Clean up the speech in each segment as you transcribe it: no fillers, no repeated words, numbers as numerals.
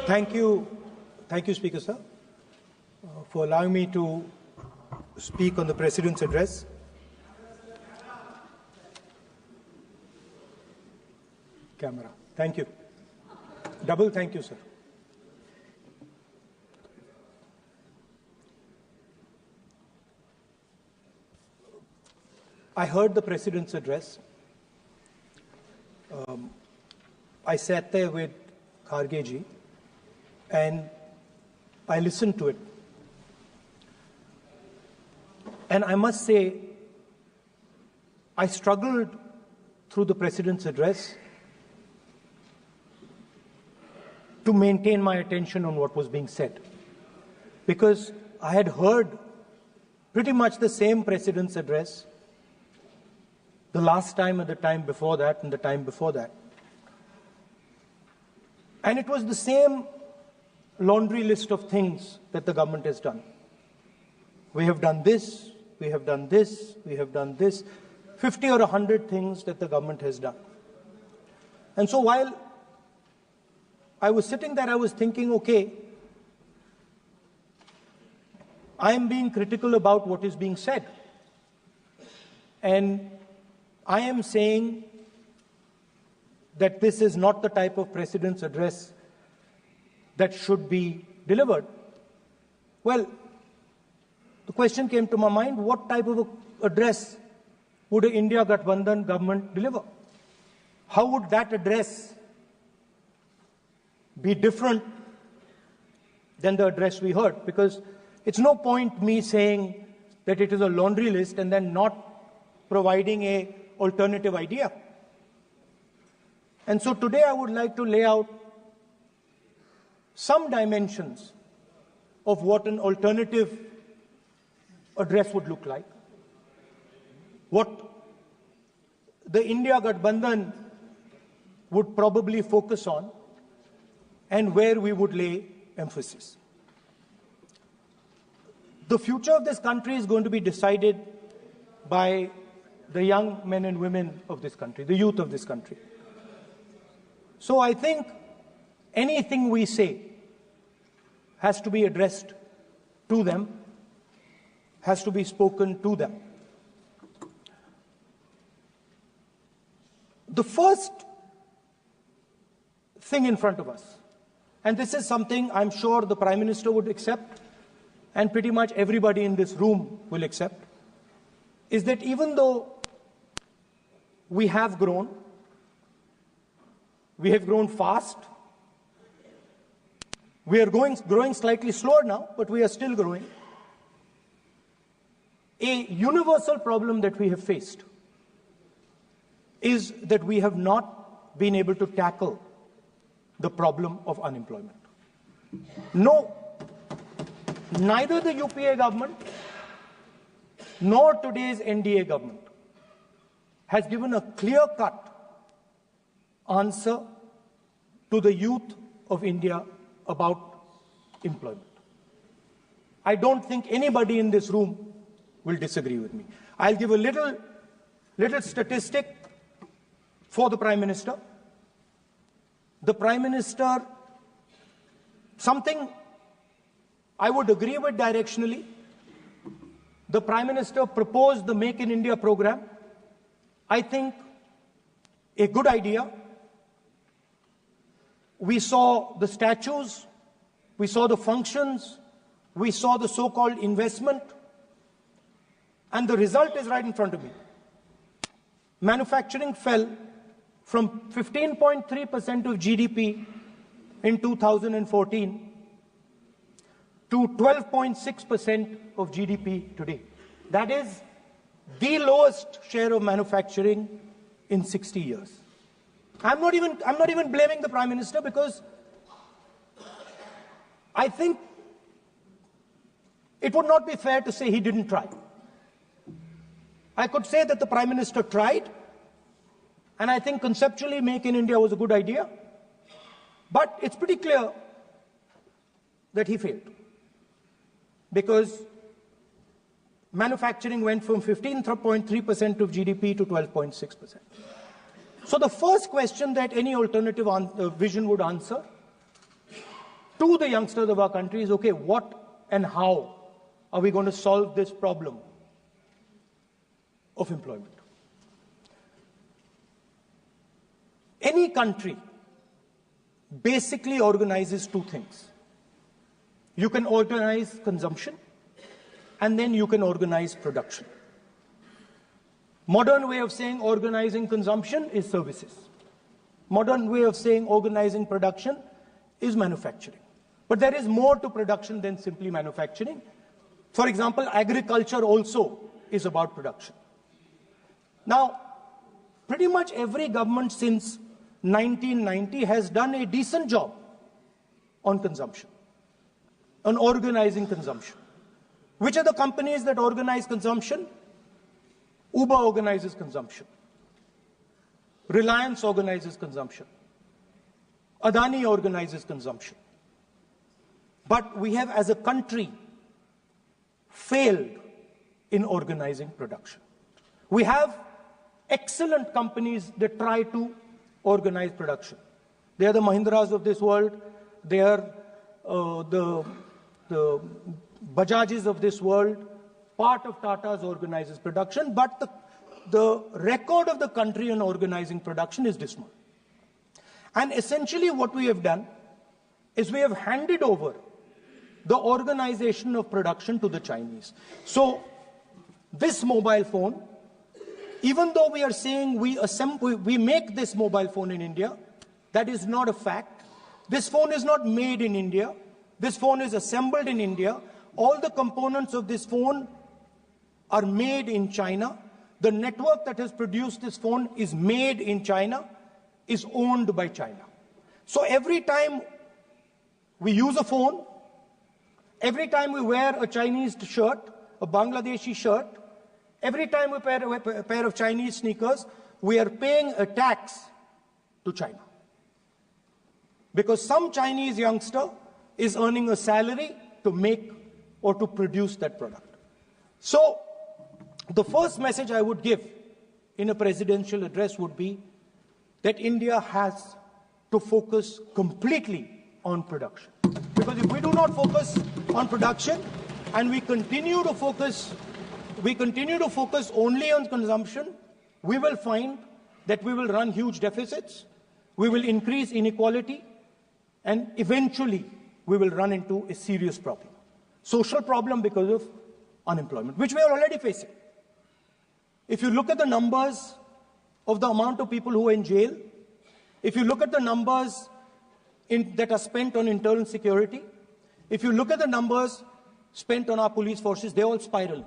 Thank you, Speaker Sir, for allowing me to speak on the President's address. Camera. Thank you. Double thank you, sir. I heard the President's address. I sat there with Kharge ji and I listened to it. And I must say, I struggled through the President's address to maintain my attention on what was being said, because I had heard pretty much the same President's address the last time and the time before that and the time before that. And it was the same laundry list of things that the government has done. We have done this, we have done this, we have done this, 50 or 100 things that the government has done. And so while I was sitting there, I was thinking, okay, I am being critical about what is being said. And I am saying that this is not the type of President's address that should be delivered. Well, the question came to my mind, what type of address would an India Gathbandhan government deliver? How would that address be different than the address we heard? Because it's no point me saying that it is a laundry list and then not providing an alternative idea. And so today I would like to lay out some dimensions of what an alternative address would look like, what the India Gathbandhan would probably focus on, and where we would lay emphasis. The future of this country is going to be decided by the young men and women of this country, the youth of this country. So I think anything we say has to be addressed to them, has to be spoken to them. The first thing in front of us, and this is something I'm sure the Prime Minister would accept and pretty much everybody in this room will accept, is that even though we have grown fast, we are growing slightly slower now, but we are still growing. A universal problem that we have faced is that we have not been able to tackle the problem of unemployment. No, neither the UPA government nor today's NDA government has given a clear-cut answer to the youth of India about employment. I don't think anybody in this room will disagree with me. I'll give a little statistic for the Prime Minister. The Prime Minister, something I would agree with directionally. The Prime Minister proposed the Make in India program. I think a good idea. We saw the statues, we saw the functions, we saw the so-called investment, and the result is right in front of me. Manufacturing fell from 15.3% of GDP in 2014 to 12.6% of GDP today. That is the lowest share of manufacturing in 60 years. I'm not even blaming the Prime Minister, because I think it would not be fair to say he didn't try. I could say that the Prime Minister tried, and I think conceptually Make in India was a good idea, but it's pretty clear that he failed, because manufacturing went from 15.3% of GDP to 12.6%. So the first question that any alternative vision would answer to the youngsters of our country is, okay, what and how are we going to solve this problem of employment? Any country basically organizes two things. You can organize consumption, and then you can organize production. Modern way of saying organizing consumption is services. Modern way of saying organizing production is manufacturing. But there is more to production than simply manufacturing. For example, agriculture also is about production. Now, pretty much every government since 1990 has done a decent job on consumption, on organizing consumption. Which are the companies that organize consumption? Uber organizes consumption. Reliance organizes consumption. Adani organizes consumption. But we have, as a country, failed in organizing production. We have excellent companies that try to organize production. They are the Mahindras of this world. They are the Bajajs of this world. Part of Tata's organizes production, but the record of the country on organizing production is dismal. And essentially what we have done is we have handed over the organization of production to the Chinese. So this mobile phone, even though we are saying we make this mobile phone in India, that is not a fact. This phone is not made in India. This phone is assembled in India. All the components of this phone are made in China. The network that has produced this phone is made in China, is owned by China. So every time we use a phone, every time we wear a Chinese shirt, a Bangladeshi shirt, every time we wear a pair of Chinese sneakers, we are paying a tax to China. Because some Chinese youngster is earning a salary to make or to produce that product. So the first message I would give in a presidential address would be that India has to focus completely on production. Because if we do not focus on production and we continue to focus only on consumption, we will find that we will run huge deficits, we will increase inequality, and eventually we will run into a serious problem. Social problem because of unemployment, which we are already facing. If you look at the numbers of the amount of people who are in jail, if you look at the numbers that are spent on internal security, if you look at the numbers spent on our police forces, they're all spiraling.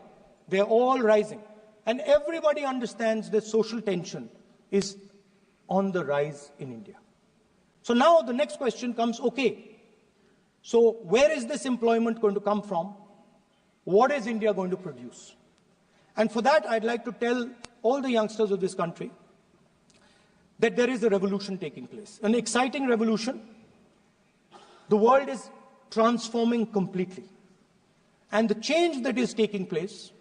They're all rising. And everybody understands that social tension is on the rise in India. So now the next question comes, okay, so where is this employment going to come from? What is India going to produce? And for that, I'd like to tell all the youngsters of this country that there is a revolution taking place, an exciting revolution. The world is transforming completely. And the change that is taking place,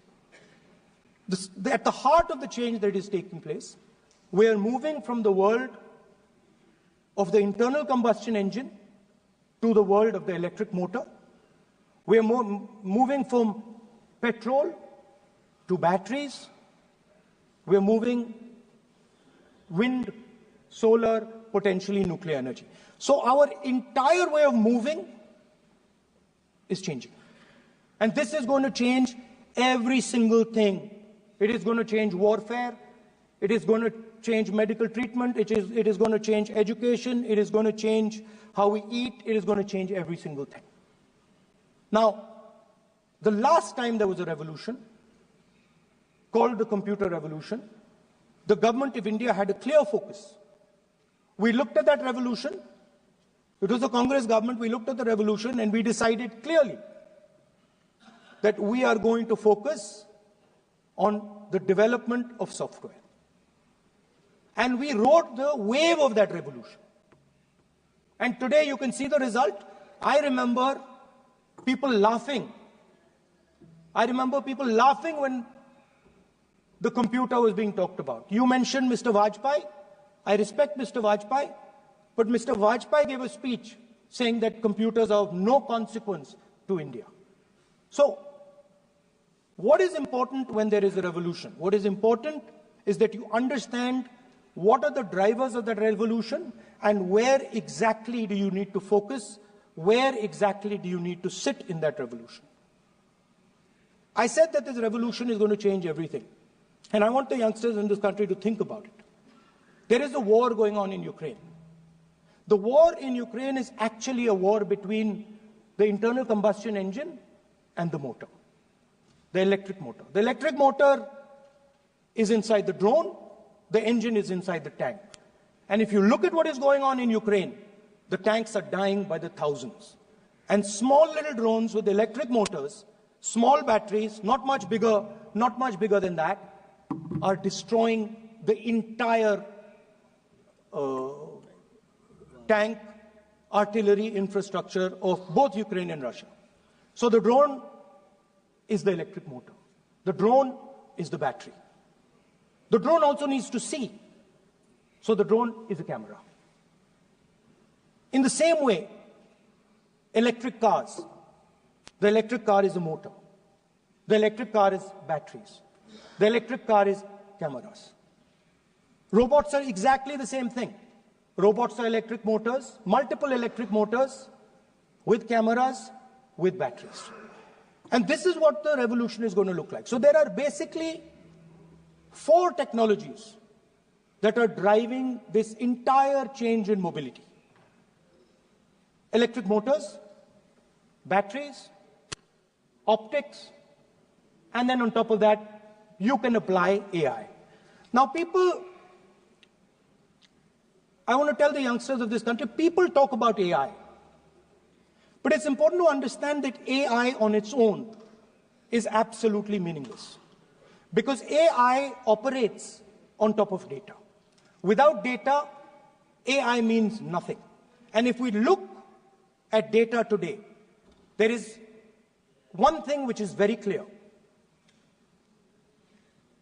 at the heart of the change that is taking place, we are moving from the world of the internal combustion engine to the world of the electric motor. We are moving from petrol to batteries. We are moving wind, solar, potentially nuclear energy. So our entire way of moving is changing. And this is going to change every single thing. It is going to change warfare. It is going to change medical treatment. It is going to change education. It is going to change how we eat. It is going to change every single thing. Now, the last time there was a revolution, called the computer revolution, the government of India had a clear focus. We looked at that revolution. It was the Congress government. We looked at the revolution and we decided clearly that we are going to focus on the development of software. And we rode the wave of that revolution. And today you can see the result. I remember people laughing. I remember people laughing when the computer was being talked about. You mentioned Mr. Vajpayee. I respect Mr. Vajpayee, but Mr. Vajpayee gave a speech saying that computers are of no consequence to India. So, what is important when there is a revolution? What is important is that you understand what are the drivers of that revolution and where exactly do you need to focus, where exactly do you need to sit in that revolution. I said that this revolution is going to change everything. And I want the youngsters in this country to think about it. There is a war going on in Ukraine. The war in Ukraine is actually a war between the internal combustion engine and the motor, the electric motor. The electric motor is inside the drone, the engine is inside the tank. And if you look at what is going on in Ukraine, the tanks are dying by the thousands. And small little drones with electric motors, small batteries, not much bigger than that, are destroying the entire tank artillery infrastructure of both Ukraine and Russia. So the drone is the electric motor. The drone is the battery. The drone also needs to see. So the drone is a camera. In the same way, electric cars. The electric car is a motor. The electric car is batteries. The electric car is cameras. Robots are exactly the same thing. Robots are electric motors, multiple electric motors with cameras, with batteries. And this is what the revolution is going to look like. So there are basically 4 technologies that are driving this entire change in mobility. Electric motors, batteries, optics, and then on top of that, you can apply AI. Now I want to tell the youngsters of this country, people talk about AI. But it's important to understand that AI on its own is absolutely meaningless. Because AI operates on top of data. Without data, AI means nothing. And if we look at data today, there is one thing which is very clear.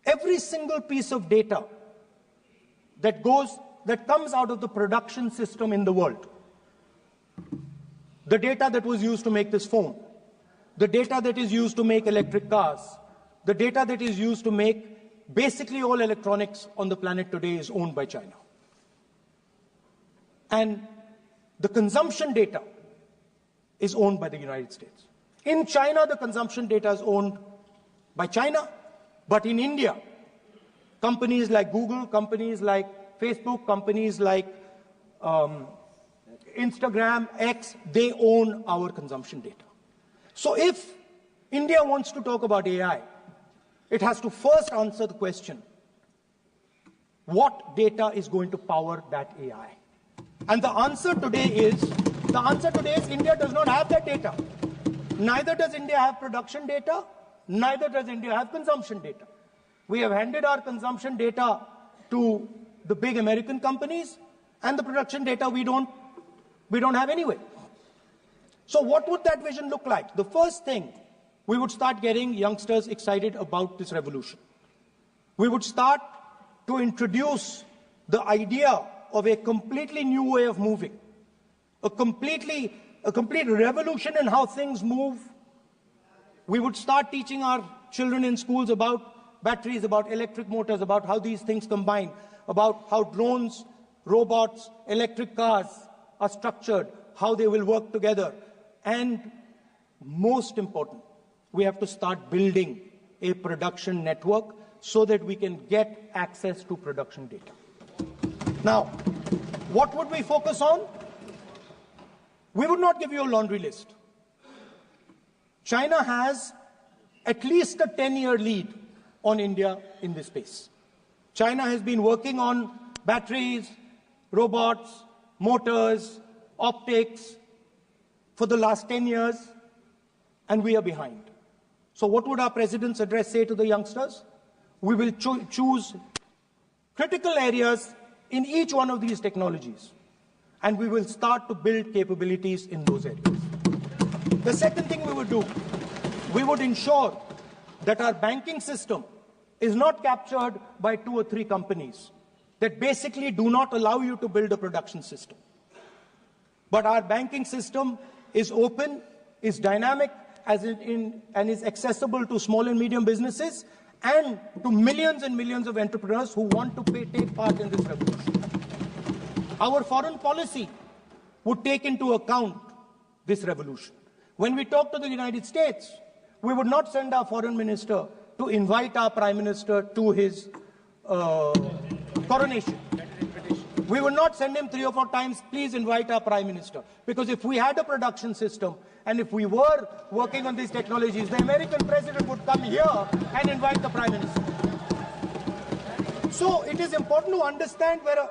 Every single piece of data that comes out of the production system in the world, the data that was used to make this phone, the data that is used to make electric cars, the data that is used to make basically all electronics on the planet today is owned by China. And the consumption data is owned by the United States. In China, the consumption data is owned by China, but in India, companies like Google, companies like Facebook, companies like Instagram, X, they own our consumption data. So if India wants to talk about AI, it has to first answer the question, what data is going to power that AI? And the answer today is India does not have that data. Neither does India have production data, neither does India have consumption data. We have handed our consumption data to the big American companies, and the production data we don't have anyway. So what would that vision look like? The first thing, we would start getting youngsters excited about this revolution. We would start to introduce the idea of a completely new way of moving, a complete revolution in how things move. We would start teaching our children in schools about batteries, about electric motors, about how these things combine, about how drones, robots, electric cars are structured, how they will work together. And most important, we have to start building a production network so that we can get access to production data. Now, what would we focus on? We would not give you a laundry list. China has at least a 10-year lead on India in this space. China has been working on batteries, robots, motors, optics for the last 10 years, and we are behind. So what would our president's address say to the youngsters? We will choose critical areas in each one of these technologies, and we will start to build capabilities in those areas. The second thing we would do, we would ensure that our banking system is not captured by 2 or 3 companies that basically do not allow you to build a production system. But our banking system is open, is dynamic, and is accessible to small and medium businesses and to millions and millions of entrepreneurs who want to take part in this revolution. Our foreign policy would take into account this revolution. When we talk to the United States, we would not send our foreign minister to invite our prime minister to his coronation. We would not send him 3 or 4 times, please invite our prime minister. Because if we had a production system and if we were working on these technologies, the American president would come here and invite the prime minister. So it is important to understand where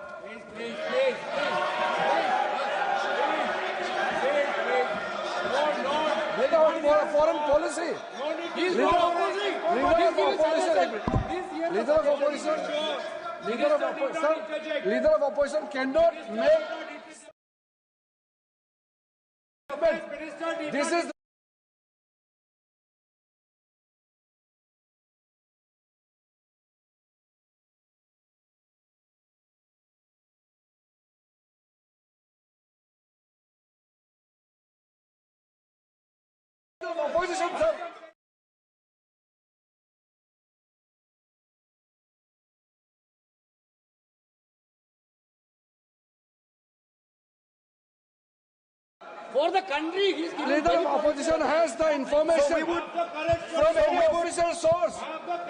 foreign policy. Leader of opposition cannot make. This is opposition, sir. For the country, he is giving. Leader of opposition has the information from any official source.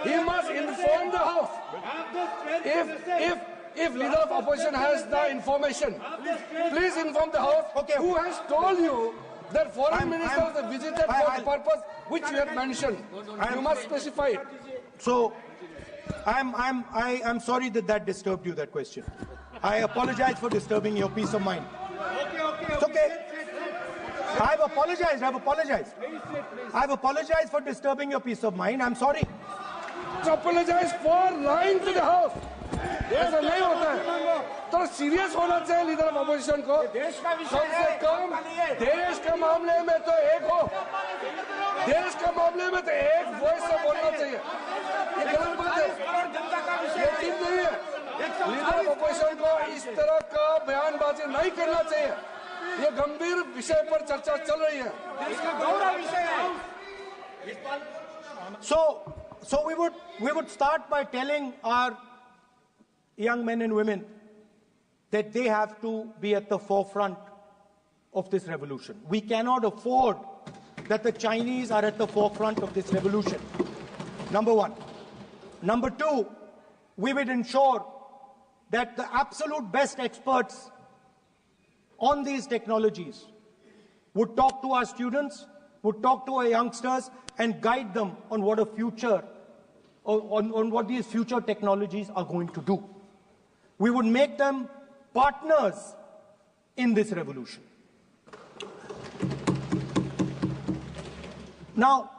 He must inform the House. If leader of opposition has the information, please inform the House. Okay. Who has told you that foreign ministers visited for the purpose which you have mentioned? You must specify it. So, I'm sorry that disturbed you, that question. I apologize for disturbing your peace of mind. It's okay. I've apologized. I've apologized for disturbing your peace of mind. I'm sorry. Apologize for lying to the House. ऐसा नहीं होता है. तो serious होना चाहिए leader of opposition को. कम से कम देश के मामले में तो एक हो. देश के मामले में तो एक वॉइस से बोलना चाहिए. ये गलत बात है. ये ठीक नहीं है. लीडर ऑफ अपोजिशन को इस तरह का बयानबाजी नहीं करना चाहिए. ये गंभीर विषय पर चर्चा चल रही है. इसका गौरव विषय है. So we would start by telling our young men and women that they have to be at the forefront of this revolution. We cannot afford that the Chinese are at the forefront of this revolution. Number one. Number two, we will ensure that the absolute best experts on these technologies would talk to our students, would talk to our youngsters and guide them on what a future, on what these future technologies are going to do. We would make them partners in this revolution. Now,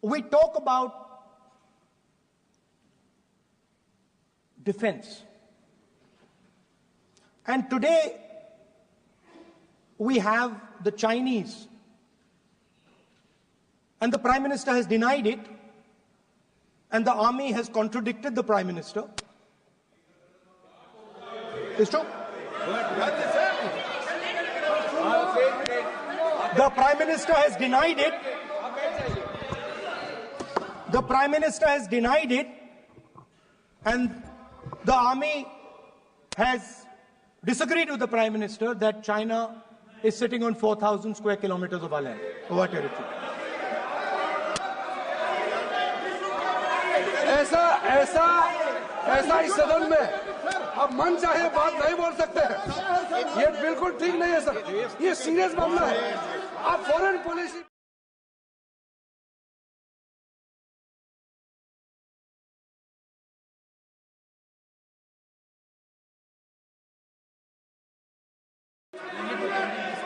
we talk about defense. And today, we have the Chinese. And the Prime Minister has denied it. And the army has contradicted the Prime Minister. It's true. The Prime Minister has denied it. The Prime Minister has denied it. And the army has disagreed with the Prime Minister that China is sitting on 4,000 square kilometers of our land, of our territory. ऐसा इस सदन में अब मन चाहे बात नहीं बोल सकते हैं. ये बिल्कुल ठीक नहीं है सर. ये सीरियस मामला है. आप फॉरेन पॉलिसी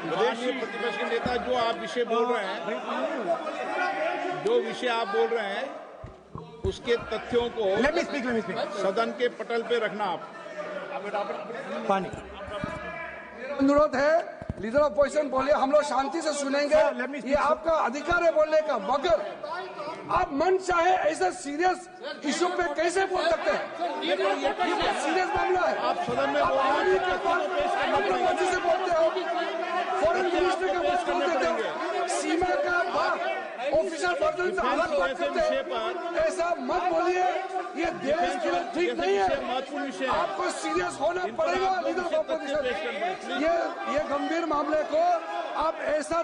प्रदेश प्रतिपक्ष के नेता जो आप विषय बोल रहे हैं, जो विषय आप बोल रहे हैं उसके तथ्यों को Let me speak. सदन के पटल पे रखना. आप पानी. अनुरोध है लीडर ऑफ अपोजिशन बोलिए, हम लोग शांति से सुनेंगे. ये आपका अधिकार है बोलने का, मगर आप मन चाहे ऐसा सीरियस इशू पे कैसे बोल सकते हैं? ये सीरियस मामला है. आप सदन में बोल रहे हैं. ऑफिशियल वर्जन से अलग बात करते हैं। ऐसा मत बोलिए, ये देश के लिए ठीक नहीं है। आपको सीरियस होना पड़ेगा लीडर ऑफ ऑपोजिशन। ये गंभीर मामले को आप ऐसा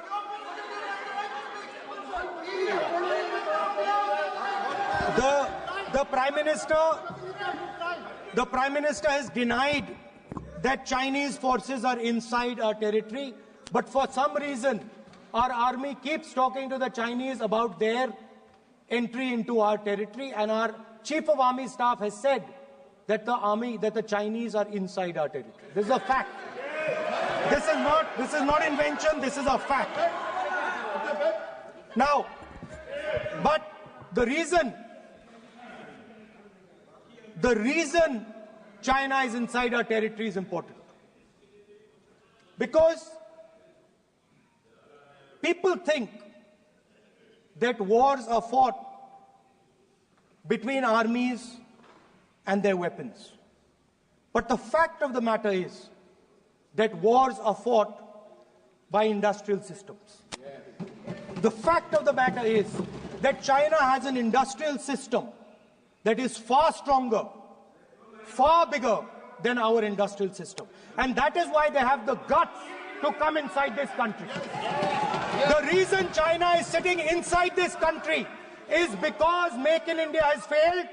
The Prime Minister has denied that Chinese forces are inside our territory, but for some reason, our army keeps talking to the Chinese about their entry into our territory, and our Chief of Army Staff has said that the Chinese are inside our territory. This is a fact. This is not invention, this is a fact. Now, but the reason China is inside our territory is important. Because people think that wars are fought between armies and their weapons. But the fact of the matter is that wars are fought by industrial systems. The fact of the matter is that China has an industrial system that is far stronger, far bigger than our industrial system. And that is why they have the guts to come inside this country. The reason China is sitting inside this country is because Make in India has failed.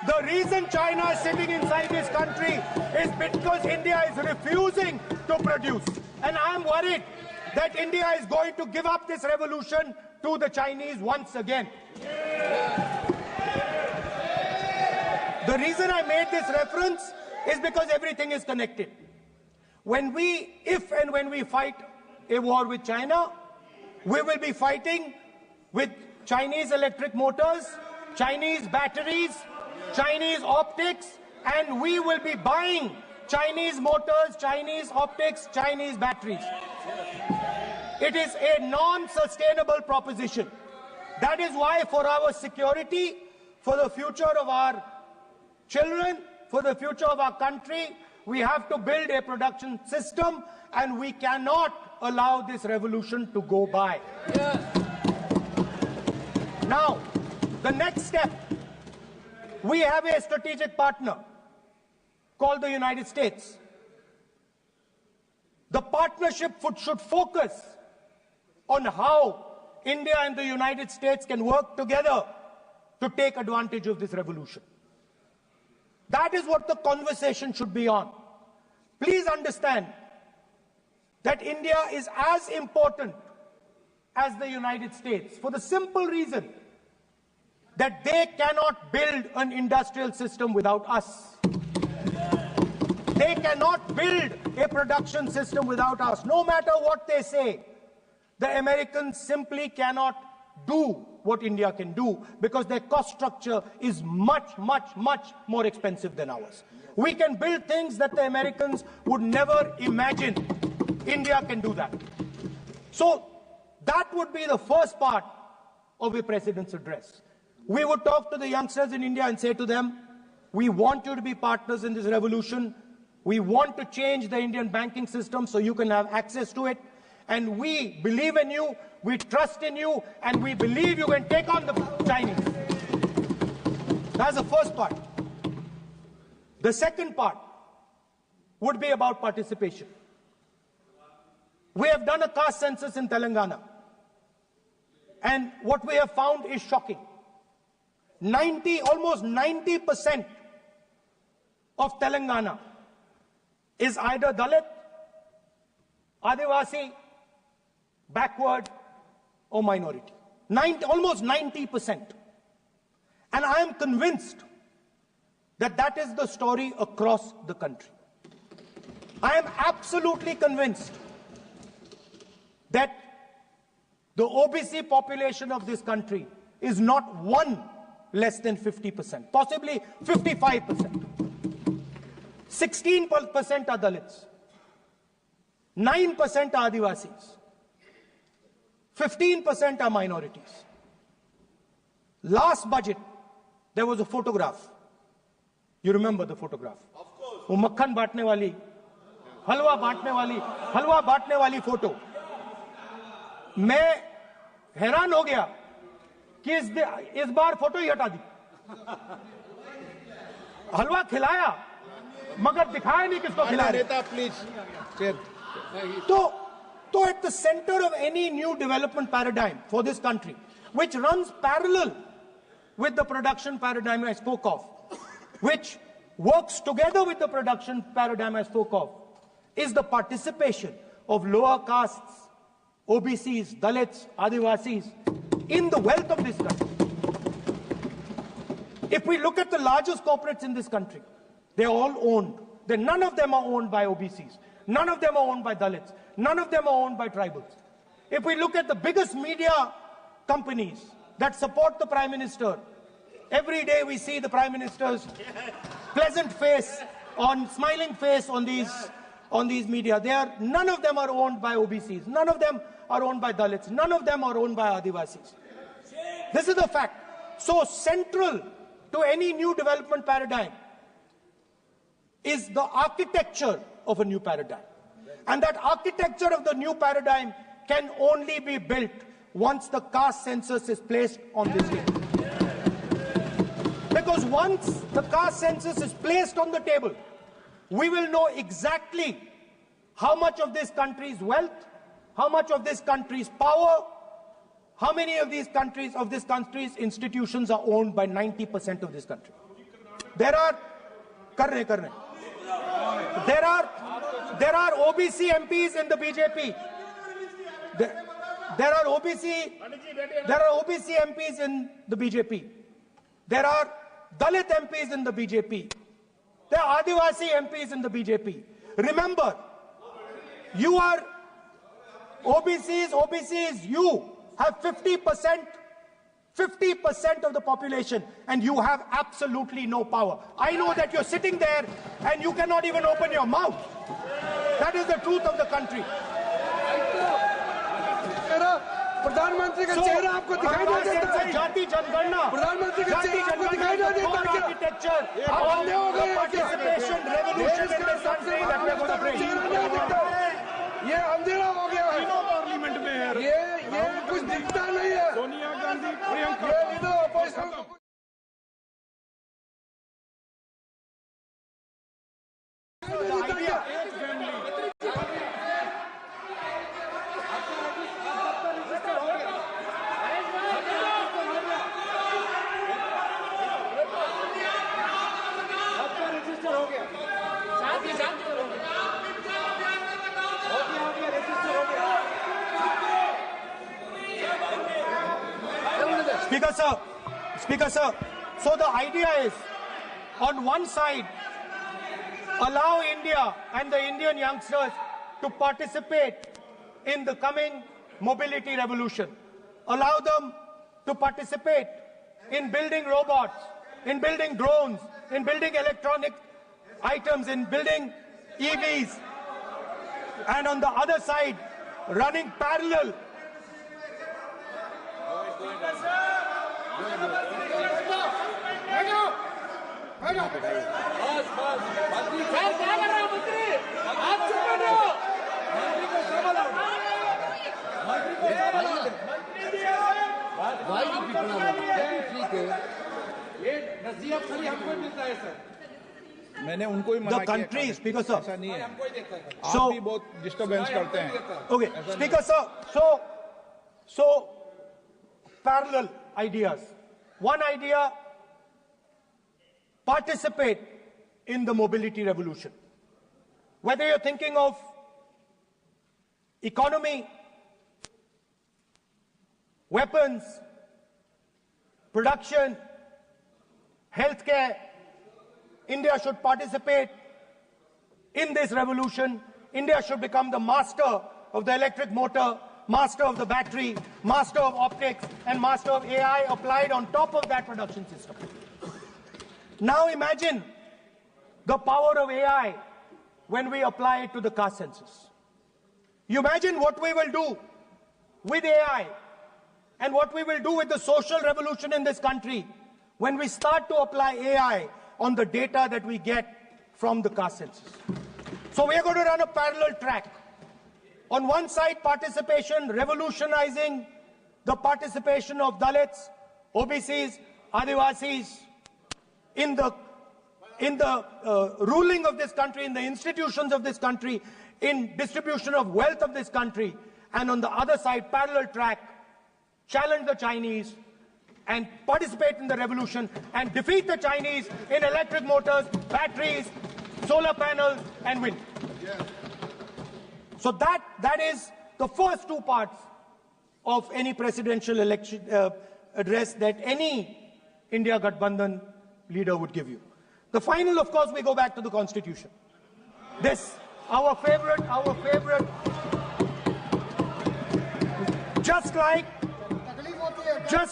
The reason China is sitting inside this country is because India is refusing to produce. And I am worried that India is going to give up this revolution to the Chinese once again. The reason I made this reference is because everything is connected. If and when we fight a war with China, we will be fighting with Chinese electric motors, Chinese batteries, Chinese optics, and we will be buying Chinese motors, Chinese optics, Chinese batteries. It is a non-sustainable proposition. That is why for our security, for the future of our children, for the future of our country, we have to build a production system, and we cannot allow this revolution to go by. Now, the next step, we have a strategic partner called the United States. The partnership should focus on how India and the United States can work together to take advantage of this revolution. That is what the conversation should be on. Please understand that India is as important as the United States for the simple reason that they cannot build an industrial system without us. They cannot build a production system without us. No matter what they say, the Americans simply cannot do what India can do because their cost structure is much, much, much more expensive than ours. We can build things that the Americans would never imagine. India can do that. So that would be the first part of a president's address. We would talk to the youngsters in India and say to them, we want you to be partners in this revolution. We want to change the Indian banking system so you can have access to it. And we believe in you, we trust in you, and we believe you can take on the Chinese. That's the first part. The second part would be about participation. We have done a caste census in Telangana. And what we have found is shocking. Almost 90% of Telangana is either Dalit, Adivasi, backward, or minority. Almost 90%. And I am convinced that that is the story across the country. I am absolutely convinced that the OBC population of this country is not one less than 50%, possibly 55%. 16% are Dalits, 9% are Adivasis, 15% are minorities. Last budget, there was a photograph. You remember the photograph? Of course. वो मक्खन बांटने वाली, हलवा बांटने वाली photo. मैं हैरान हो गया कि इस बार फोटो ही हटा दी। हलवा खिलाया मगर दिखाया नहीं किसको खिला रहे। नेता प्लीज। तो at the center of any new development paradigm for this country, which runs parallel with the production paradigm I spoke of, which works together with the production paradigm I spoke of, is the participation of lower castes, OBCs, Dalits, Adivasis in the wealth of this country. If we look at the largest corporates in this country, they're all owned. None of them are owned by OBCs. None of them are owned by Dalits. None of them are owned by tribals. If we look at the biggest media companies that support the Prime Minister, every day we see the Prime Minister's pleasant face, smiling face on these media. None of them are owned by OBCs. None of them are owned by Dalits. None of them are owned by Adivasis. This is the fact. So central to any new development paradigm is the architecture of a new paradigm. And that architecture of the new paradigm can only be built once the caste census is placed on this table. Because once the caste census is placed on the table, we will know exactly how much of this country's wealth, how much of this country's power, how many of this country's institutions are owned by 90% of this country. There are OBC MPs in the BJP. There are OBC MPs in the BJP. There are Dalit MPs in the BJP. There are Adivasi MPs in the BJP. Remember, you are OBCs, you have 50% of the population, and you have absolutely no power. I know that you're sitting there and you cannot even open your mouth. That is the truth of the country. प्रधानमंत्री का चेहरा आपको दिखाई नहीं देता है। जाति जनगणना, प्रधानमंत्री का चेहरा आपको दिखाई नहीं देता है। आर्किटेक्चर, अंधे हो गए, participation, revolution in this country that we are going to bring. ये अंधेरा हो गया है। पार्लियामेंट में है। ये कुछ दिखता नहीं है। सोनिया गांधी, प्रियंका ये leader opposition Speaker sir, so the idea is, on one side, allow India and the Indian youngsters to participate in the coming mobility revolution. Allow them to participate in building robots, in building drones, in building electronic items, in building EVs. And on the other side, running parallel मैंने उनको ही मना the country, Speaker sir. ऐसा नहीं है। So आप भी बहुत disturbance करते हैं। Okay, Speaker sir. So parallel ideas. One idea: participate in the mobility revolution. Whether you're thinking of economy, weapons, production, healthcare, India should participate in this revolution. India should become the master of the electric motor, master of the battery, master of optics, and master of AI applied on top of that production system. Now imagine the power of AI when we apply it to the caste census. You imagine what we will do with AI and what we will do with the social revolution in this country when we start to apply AI on the data that we get from the caste census. So we are going to run a parallel track. On one side, participation, revolutionizing the participation of Dalits, OBCs, Adivasis, in the ruling of this country, in the institutions of this country, in distribution of wealth of this country, and on the other side, parallel track, challenge the Chinese and participate in the revolution and defeat the Chinese in electric motors, batteries, solar panels, and wind. So that is the first two parts of any presidential election address that any India Gathbandhan leader would give you. The final, of course, we go back to the Constitution. This, our favorite, just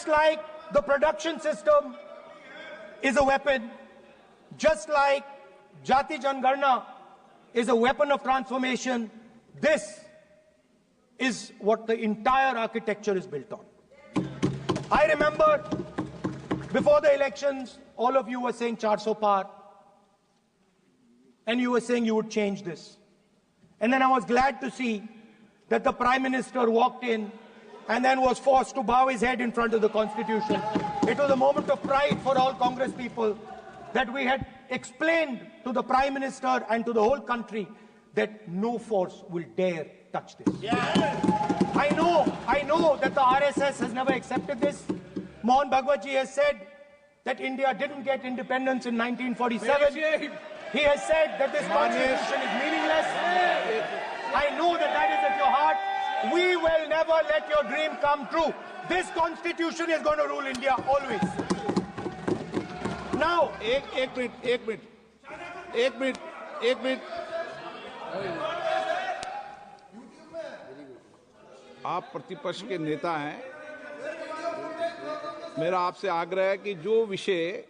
like the production system is a weapon, just like Jati Jangarna is a weapon of transformation, this is what the entire architecture is built on. I remember before the elections, all of you were saying 400 par, and you were saying you would change this. And then I was glad to see that the Prime Minister walked in and then was forced to bow his head in front of the Constitution. It was a moment of pride for all Congress people that we had explained to the Prime Minister and to the whole country that no force will dare touch this. I know that the RSS has never accepted this. Mohan Bhagwatji has said that India didn't get independence in 1947. He has said that this constitution is meaningless. I know that that is at your heart. We will never let your dream come true. This constitution is going to rule India always. Now, एक minute आप प्रतिपक्ष के नेता हैं। मेरा आपसे आग्रह है कि जो विषय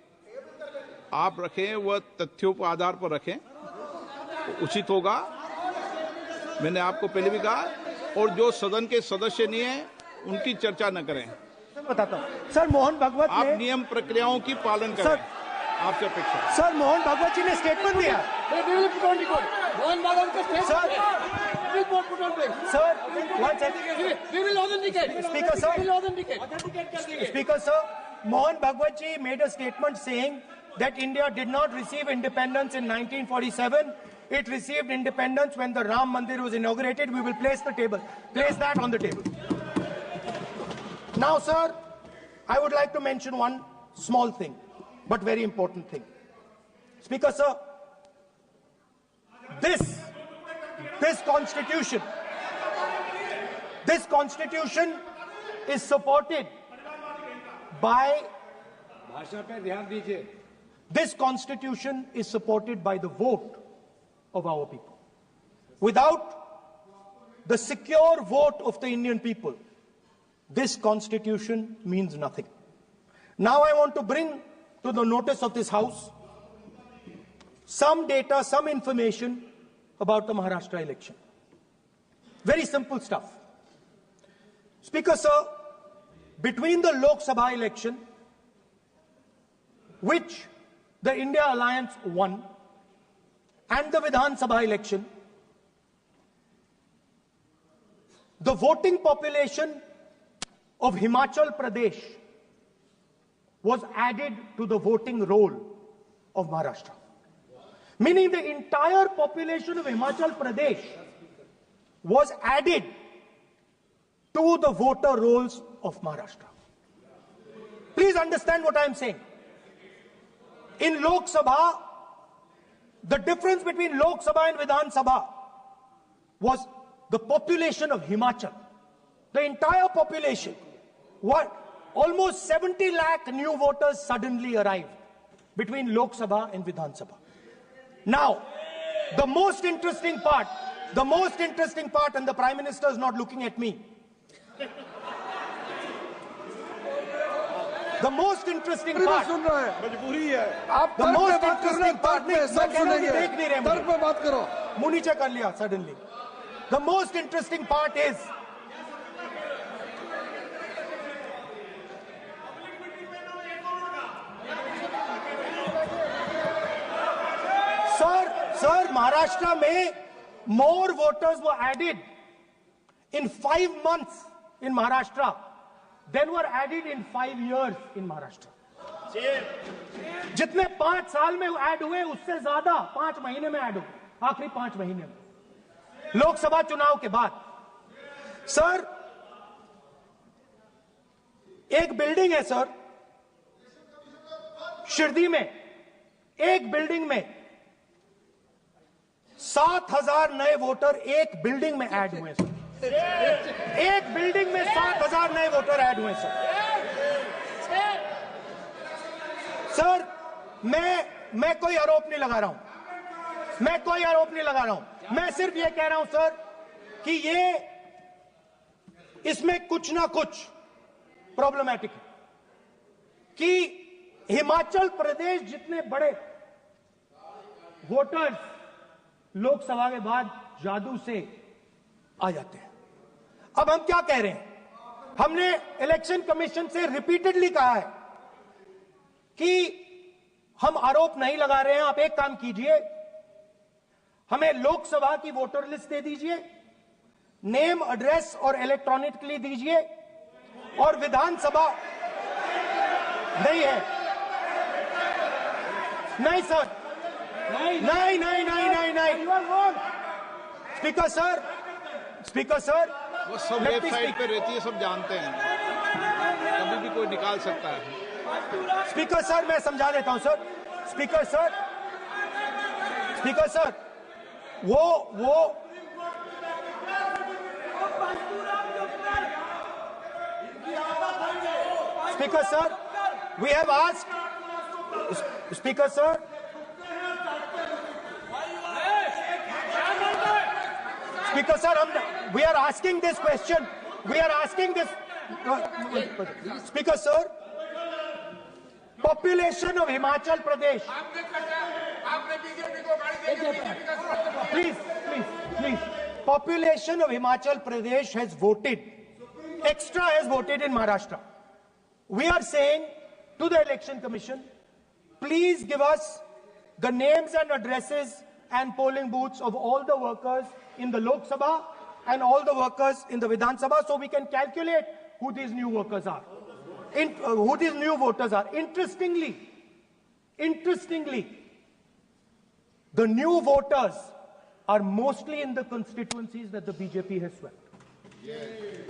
आप रखें वह तथ्यों के आधार पर रखें, तो उचित होगा। मैंने आपको पहले भी कहा, और जो सदन के सदस्य नहीं हैं उनकी चर्चा न करें। बताता हूं सर, मोहन भागवत आप नियम प्रक्रियाओं की पालन करें। सर, आपसे अपेक्षा। सर, मोहन भागवत जी ने स्टेटमेंट दिया। मोहन भागवत का statement sir, Speaker sir, Mohan Bhagwat ji made a statement saying that India did not receive independence in 1947. It received independence when the Ram Mandir was inaugurated. We will place that on the table. Now, sir, I would like to mention one small thing, but very important thing. Speaker sir, this constitution is supported by this constitution is supported by the vote of our people. Without the secure vote of the Indian people, this constitution means nothing. Now I want to bring to the notice of this House some data, some information about the Maharashtra election. Very simple stuff. Speaker sir, between the Lok Sabha election, which the India Alliance won, and the Vidhan Sabha election, the voting population of Himachal Pradesh was added to the voting roll of Maharashtra. Meaning the entire population of Himachal Pradesh was added to the voter rolls of Maharashtra. Please understand what I am saying. In Lok Sabha, the difference between Lok Sabha and Vidhan Sabha was the population of Himachal. The entire population. What? Almost 70 lakh new voters suddenly arrived between Lok Sabha and Vidhan Sabha. Now, the most interesting part, and the Prime Minister is not looking at me. The most interesting part, suddenly. The most interesting part is, Sir, Maharashtra mein more voters were added in 5 months in Maharashtra than were added in 5 years in Maharashtra. जितने 5 साल में add हुए उससे ज्यादा 5 महीने में add हुए, आखिरी 5 महीने में लोकसभा चुनाव के बाद। सर, एक बिल्डिंग है सर शिरडी में, एक बिल्डिंग में 7,000 नए वोटर एक बिल्डिंग में ऐड हुए सर। एक बिल्डिंग में 7,000 नए वोटर ऐड हुए सर। सर, मैं कोई आरोप नहीं लगा रहा हूं, मैं कोई आरोप नहीं लगा रहा हूं, मैं सिर्फ ये कह रहा हूं सर कि ये इसमें कुछ ना कुछ प्रॉब्लमैटिक है कि हिमाचल प्रदेश जितने बड़े वोटर्स लोकसभा के बाद जादू से आ जाते हैं। अब हम क्या कह रहे हैं, हमने इलेक्शन कमीशन से रिपीटेडली कहा है कि हम आरोप नहीं लगा रहे हैं, आप एक काम कीजिए, हमें लोकसभा की वोटर लिस्ट दे दीजिए, नेम, एड्रेस और इलेक्ट्रॉनिकली दीजिए, और विधानसभा नहीं है। नहीं सर, नहीं नहीं नहीं नहीं नहीं नहीं स्पीकर सर, स्पीकर सर, वो सब वेबसाइट पे रहती है, सब जानते हैं, कभी भी कोई निकाल सकता है। स्पीकर सर, मैं समझा देता हूं sir. Speaker sir, speaker sir, वो speaker sir, we have asked, speaker sir, speaker sir, we are asking this question, we are asking this, speaker sir, population of Himachal Pradesh, please, population of Himachal Pradesh has voted, extra has voted in Maharashtra. We are saying to the Election Commission, please give us the names and addresses and polling booths of all the workers in the Lok Sabha and all the workers in the Vidhan Sabha, so we can calculate who these new workers are, who these new voters are. Interestingly, the new voters are mostly in the constituencies that the BJP has swept.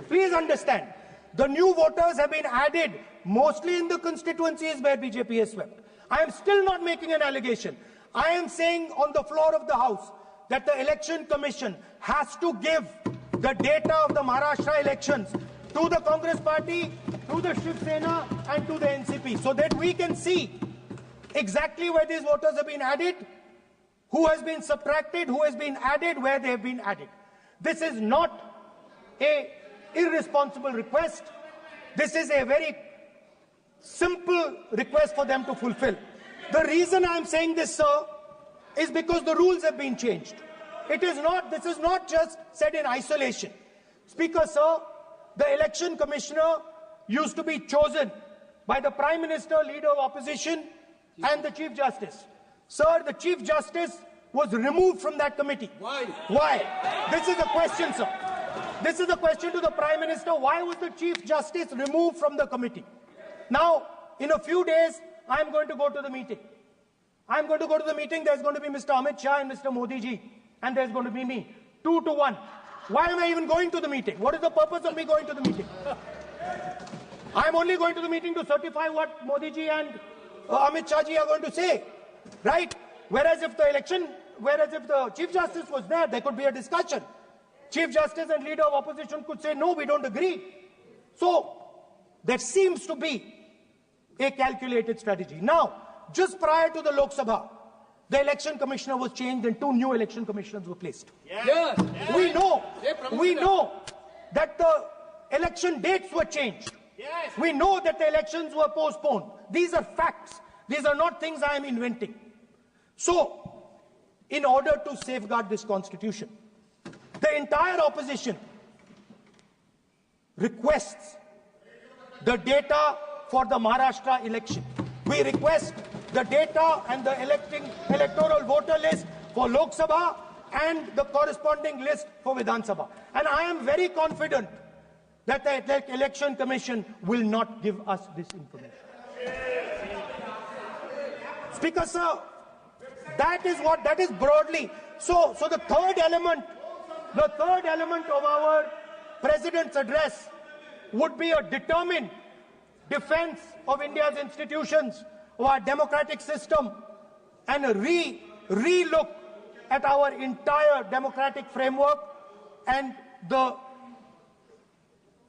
Please understand, the new voters have been added mostly in the constituencies where BJP has swept. I am still not making an allegation. I am saying on the floor of the House that the Election Commission has to give the data of the Maharashtra elections to the Congress Party, to the Shiv Sena and to the NCP, so that we can see exactly where these voters have been added, who has been subtracted, who has been added, where they have been added. This is not a irresponsible request. This is a very simple request for them to fulfill. The reason I am saying this, sir, is because the rules have been changed. This is not just said in isolation. Speaker, sir, the election commissioner used to be chosen by the Prime Minister, Leader of Opposition, and the Chief Justice. Sir, the Chief Justice was removed from that committee. Why? Why? This is a question, sir. This is a question to the Prime Minister. Why was the Chief Justice removed from the committee? Now, in a few days, I am going to go to the meeting. I am going to go to the meeting. There's going to be Mr. Amit Shah and Mr. Modi ji. And there's going to be me. 2 to 1. Why am I even going to the meeting? What is the purpose of me going to the meeting? I'm only going to the meeting to certify what Modi ji and Amit Shah ji are going to say. Right? Whereas if the Chief Justice was there, there could be a discussion. Chief Justice and Leader of Opposition could say, no, we don't agree. So, there seems to be a calculated strategy. Now, just prior to the Lok Sabha, the election commissioner was changed and 2 new election commissioners were placed. Yes. We know that the election dates were changed. Yes. We know that the elections were postponed. These are facts. These are not things I am inventing. So, in order to safeguard this constitution, the entire opposition requests the data for the Maharashtra election. We request the data and the electoral voter list for Lok Sabha and the corresponding list for Vidhan Sabha. And I am very confident that the Election Commission will not give us this information. Speaker, sir, that is broadly. So the third element of our President's address would be a determined defense of India's institutions, of our democratic system, and a re-look at our entire democratic framework, and the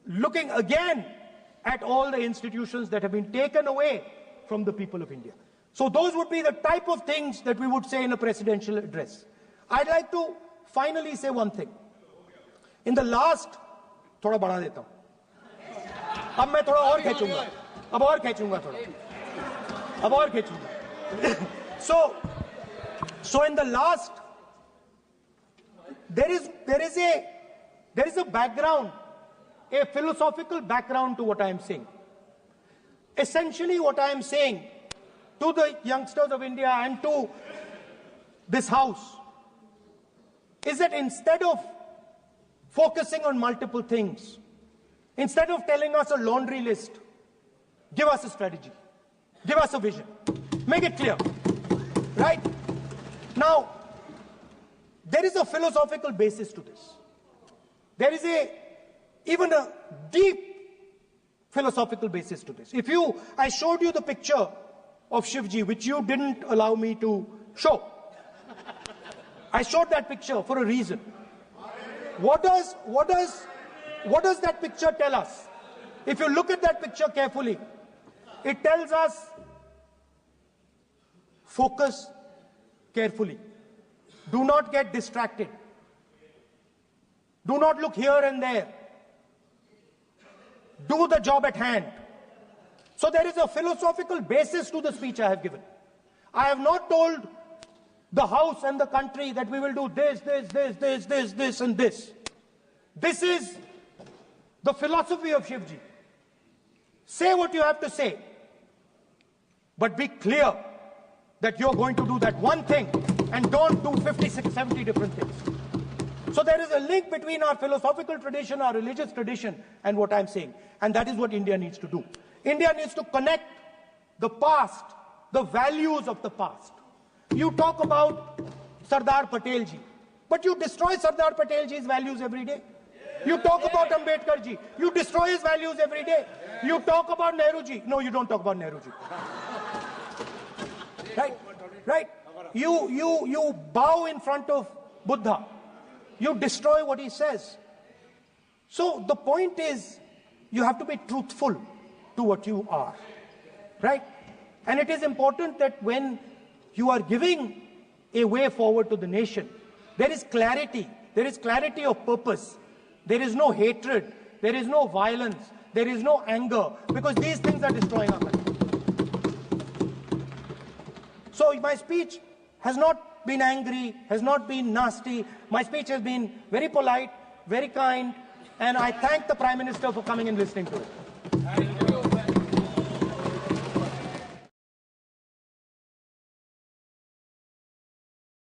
looking again at all the institutions that have been taken away from the people of India. So those would be the type of things that we would say in a presidential address. I'd like to finally say one thing. In the last, थोड़ा बढ़ा देता हूँ. अब मैं थोड़ा और खींचूंगा. अब और खींचूंगा थोड़ा. अब और खींचूंगा. So in the last, there is a background, a philosophical background to what I am saying. Essentially, what I am saying to the youngsters of India and to this House is that instead of focusing on multiple things, instead of telling us a laundry list, give us a strategy, give us a vision, make it clear, right? Now, there is a philosophical basis to this. There is even a deep philosophical basis to this. I showed you the picture of Shivji, which you didn't allow me to show. I showed that picture for a reason. What does that picture tell us? If you look at that picture carefully, it tells us focus carefully. Do not get distracted. Do not look here and there. Do the job at hand. So there is a philosophical basis to the speech I have given. I have not told the House and the country that we will do this, and this. This is the philosophy of Shivji. Say what you have to say, but be clear that you're going to do that one thing and don't do 56, 70 different things. So there is a link between our philosophical tradition, our religious tradition, and what I'm saying. And that is what India needs to do. India needs to connect the past, the values of the past. You talk about Sardar Patel ji, but you destroy Sardar Patel ji's values every day. You talk about Ambedkar ji, you destroy his values every day. You talk about Nehru ji. No, you don't talk about Nehru ji. Right? You bow in front of Buddha. You destroy what he says. So the point is, you have to be truthful to what you are, right? And it is important that when you are giving a way forward to the nation, there is clarity of purpose. There is no hatred, there is no violence, there is no anger, because these things are destroying our country. So my speech has not been angry, has not been nasty. My speech has been very polite, very kind, and I thank the Prime Minister for coming and listening to it.